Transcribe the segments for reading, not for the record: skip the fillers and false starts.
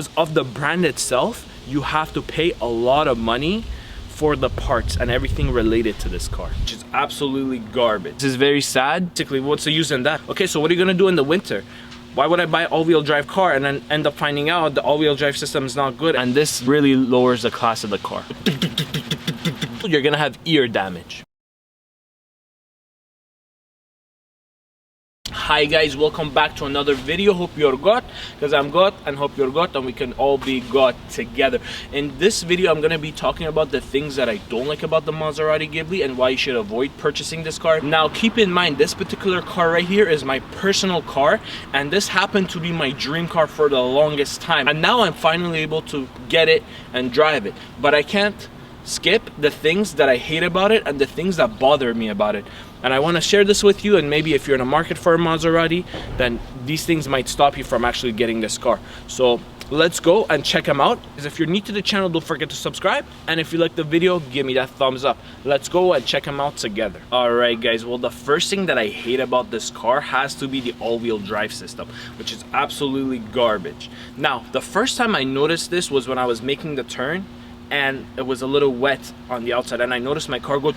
Because of the brand itself, you have to pay a lot of money for the parts and everything related to this car, which is absolutely garbage. This is very sad. Basically, what's the use in that? Okay, so what are you gonna do in the winter? Why would I buy an all-wheel drive car and then end up finding out the all-wheel drive system is not good? And this really lowers the class of the car. You're gonna have ear damage. Hi guys, welcome back to another video. Hope you're good, because I'm good, and hope you're good, and we can all be good together. In this video, I'm gonna be talking about the things that I don't like about the Maserati Ghibli and why you should avoid purchasing this car. Now, keep in mind, this particular car right here is my personal car, and this happened to be my dream car for the longest time. And now I'm finally able to get it and drive it, but I can't skip the things that I hate about it and the things that bother me about it. And I want to share this with you, and maybe if you're in a market for a Maserati, then these things might stop you from actually getting this car. So let's go and check them out. If you're new to the channel, don't forget to subscribe, and if you like the video, give me that thumbs up. Let's go and check them out together. Alright guys, well, the first thing that I hate about this car has to be the all-wheel drive system, which is absolutely garbage. Now, the first time I noticed this was when I was making the turn, and it was a little wet on the outside, and I noticed my car go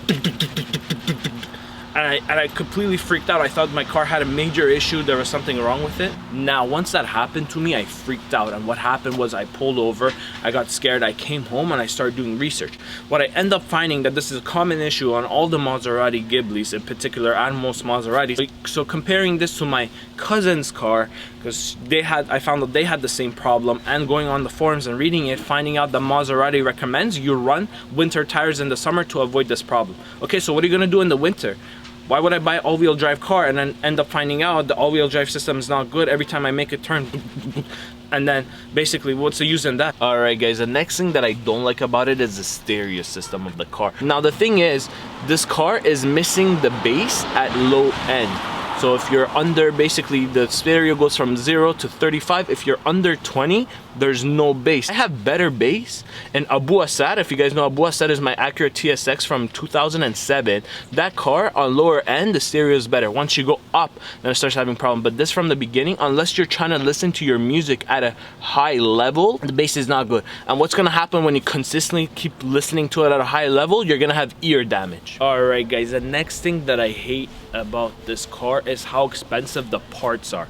and I completely freaked out. I thought my car had a major issue, there was something wrong with it. Now, once that happened to me, I freaked out, and what happened was I pulled over, I got scared, I came home, and I started doing research. What I end up finding that this is a common issue on all the Maserati Ghiblis in particular, and most Maseratis. So comparing this to my cousin's car, because I found that they had the same problem, and going on the forums and reading it, finding out that Maserati recommends you run winter tires in the summer to avoid this problem. Okay, so what are you gonna do in the winter? Why would I buy an all-wheel drive car and then end up finding out the all-wheel drive system is not good every time I make a turn? And then basically, what's the use in that? Alright guys, the next thing that I don't like about it is the stereo system of the car. Now the thing is, this car is missing the bass at low end. So if you're under, basically the stereo goes from 0 to 35. If you're under 20, there's no bass. I have better bass. And Abu Assad, if you guys know, Abu Assad is my Acura TSX from 2007. That car, on lower end, the stereo is better. Once you go up, then it starts having problem. But this from the beginning, unless you're trying to listen to your music at a high level, the bass is not good. And what's gonna happen when you consistently keep listening to it at a high level? You're gonna have ear damage. Alright guys, the next thing that I hate about this car is how expensive the parts are.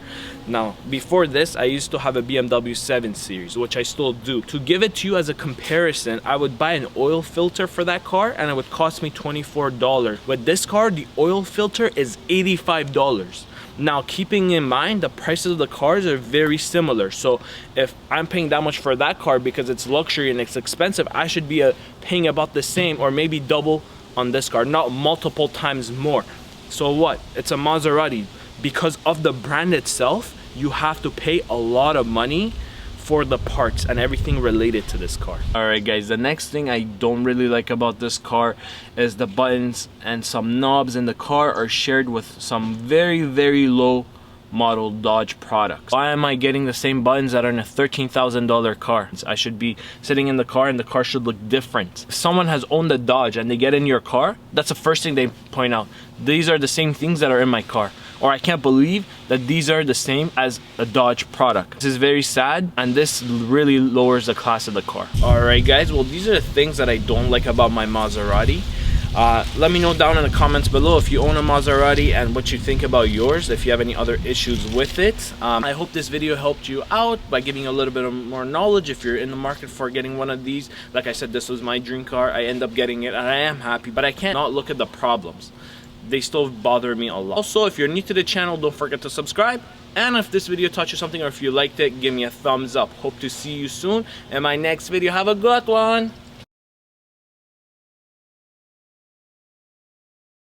Now, before this, I used to have a BMW 7 Series, which I still do. To give it to you as a comparison, I would buy an oil filter for that car, and it would cost me $24. With this car, the oil filter is $85. Now, keeping in mind, the prices of the cars are very similar. So if I'm paying that much for that car because it's luxury and it's expensive, I should be paying about the same or maybe double on this car, not multiple times more. So what? It's a Maserati. Because of the brand itself, you have to pay a lot of money for the parts and everything related to this car. Alright guys, the next thing I don't really like about this car is the buttons and some knobs in the car are shared with some very low model Dodge products. Why am I getting the same buttons that are in a $13,000 car? I should be sitting in the car and the car should look different. If someone has owned a Dodge and they get in your car, that's the first thing they point out. These are the same things that are in my car. Or I can't believe that these are the same as a Dodge product. This is very sad, and this really lowers the class of the car. Alright guys, well, these are the things that I don't like about my Maserati. Let me know down in the comments below if you own a Maserati and what you think about yours, if you have any other issues with it. I hope this video helped you out by giving you a little bit of more knowledge if you're in the market for getting one of these. Like I said, this was my dream car. I end up getting it and I am happy, but I can't not look at the problems. They still bother me a lot. Also, if you're new to the channel, don't forget to subscribe. And if this video taught you something or if you liked it, give me a thumbs up. Hope to see you soon in my next video. Have a good one.